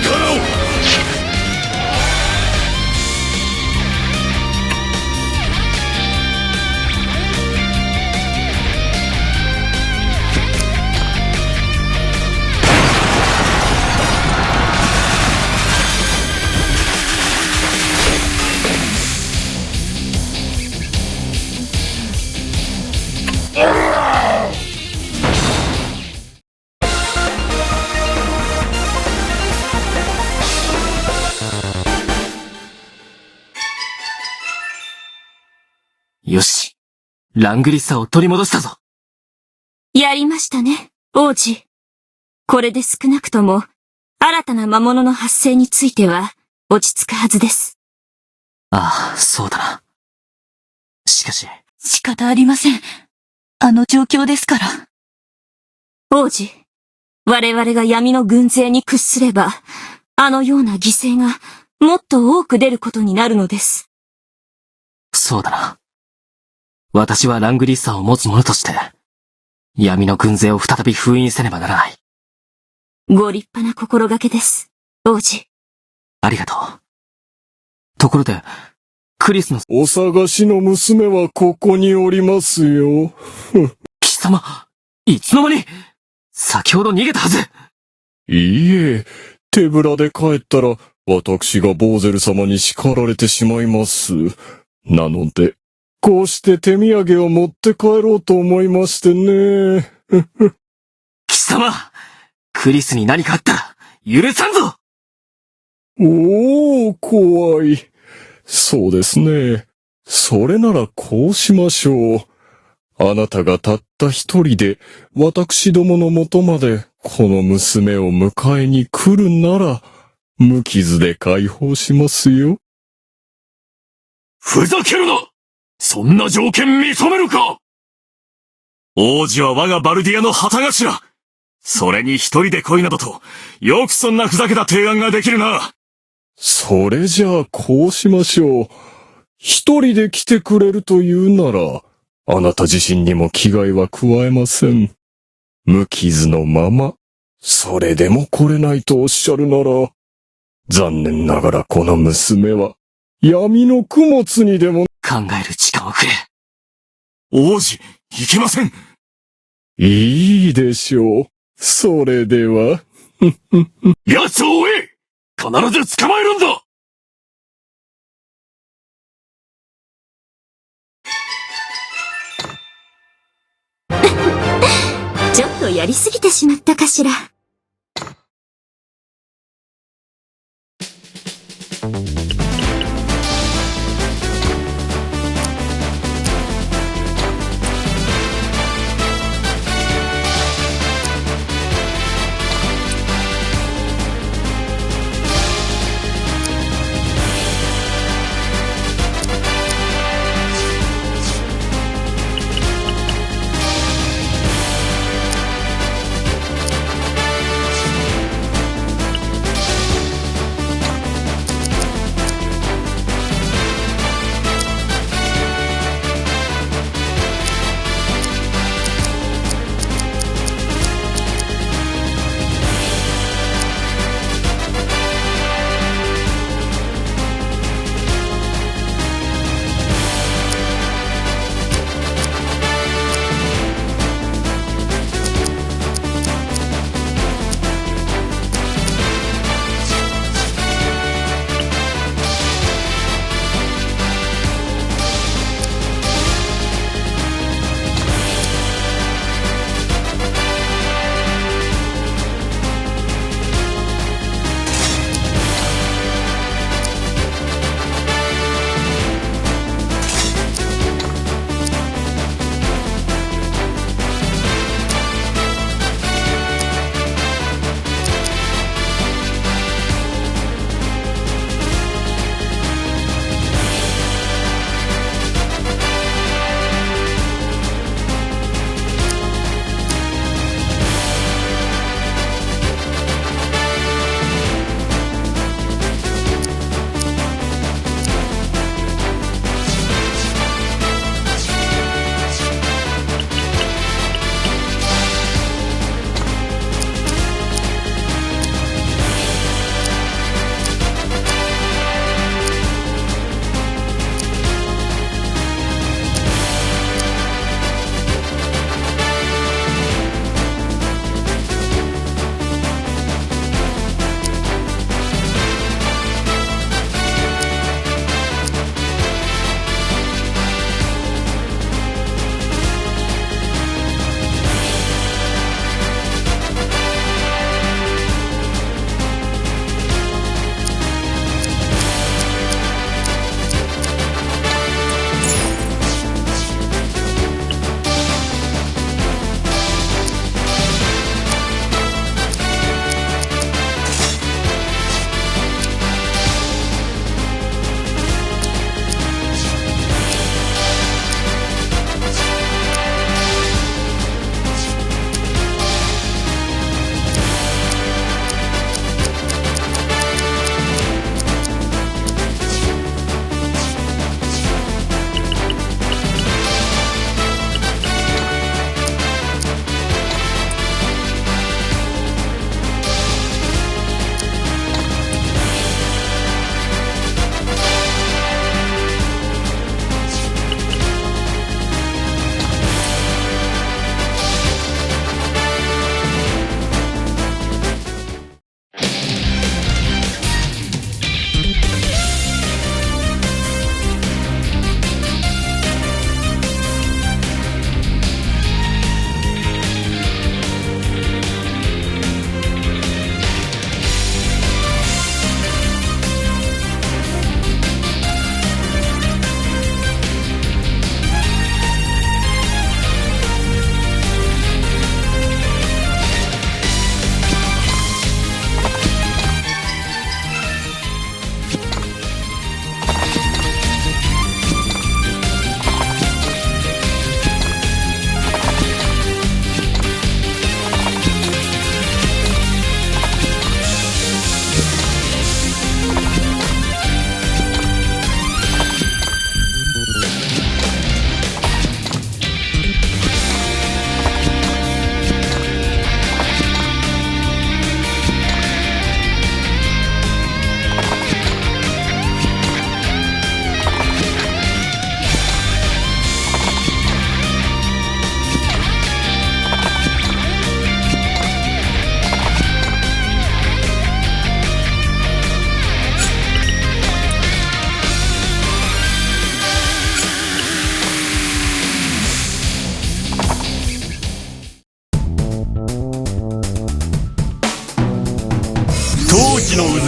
力を。よし。ラングリッサを取り戻したぞ。やりましたね、王子。これで少なくとも、新たな魔物の発生については、落ち着くはずです。ああ、そうだな。しかし。仕方ありません。あの状況ですから。王子、我々が闇の軍勢に屈すれば、あのような犠牲が、もっと多く出ることになるのです。そうだな。私はラングリッサを持つ者として、闇の軍勢を再び封印せねばならない。ご立派な心がけです、王子。ありがとう。ところで、クリスの、お探しの娘はここにおりますよ。貴様、いつの間に、先ほど逃げたはず。いいえ、手ぶらで帰ったら、私がボーゼル様に叱られてしまいます。なので、こうして手土産を持って帰ろうと思いましてね。貴様、クリスに何かあったら、許さんぞ。おー、怖い。そうですね。それならこうしましょう。あなたがたった一人で、私どもの元まで、この娘を迎えに来るなら、無傷で解放しますよ。ふざけるな！そんな条件認めるか！王子は我がバルディアの旗頭。それに一人で来いなどと、よくそんなふざけた提案ができるな。それじゃあこうしましょう。一人で来てくれるというなら、あなた自身にも危害は加えません。無傷のまま、それでも来れないとおっしゃるなら、残念ながらこの娘は、闇の供物にでも。考える時間をくれ。王子、いけません。いいでしょう。それでは。奴を追え！必ず捕まえるんだ！ちょっとやりすぎてしまったかしら。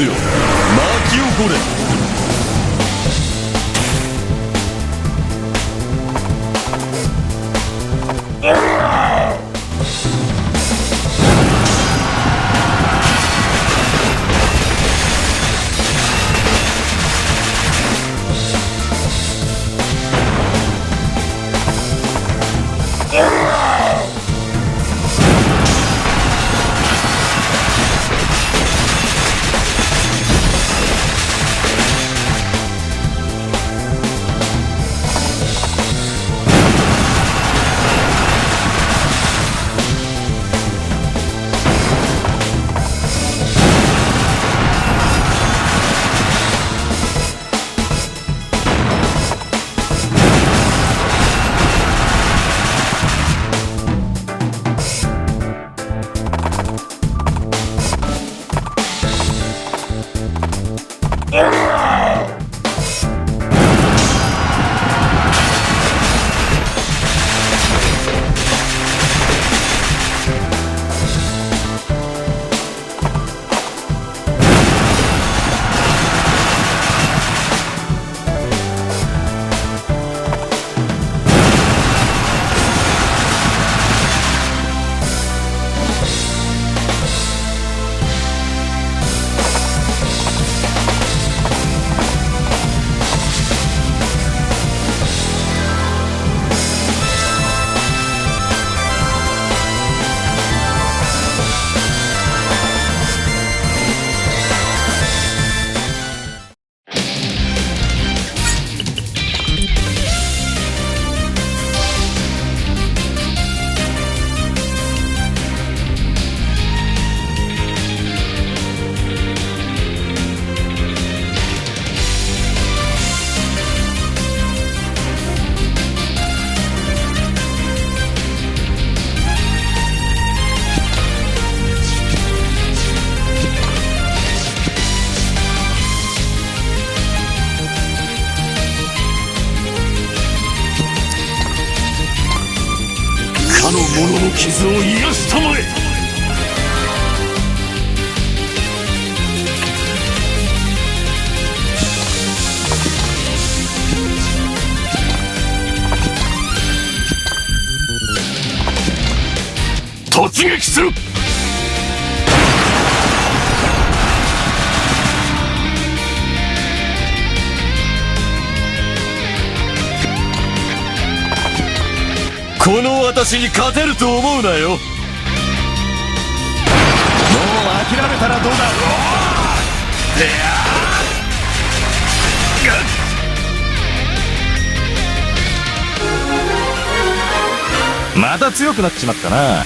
よ、巻き起これ。かの者の傷を癒したまえ。突撃する。この私に勝てると思うなよ。もう諦めたらどうだ。また強くなっちまったな。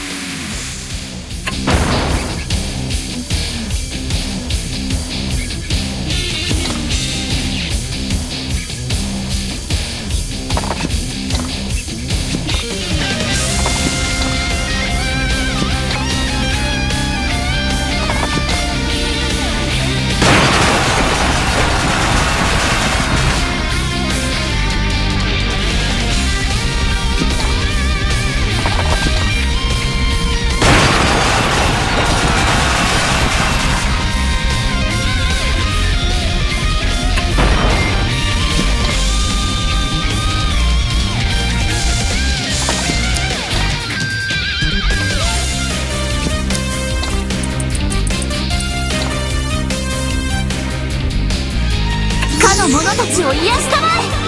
かの者たちを癒したまえ。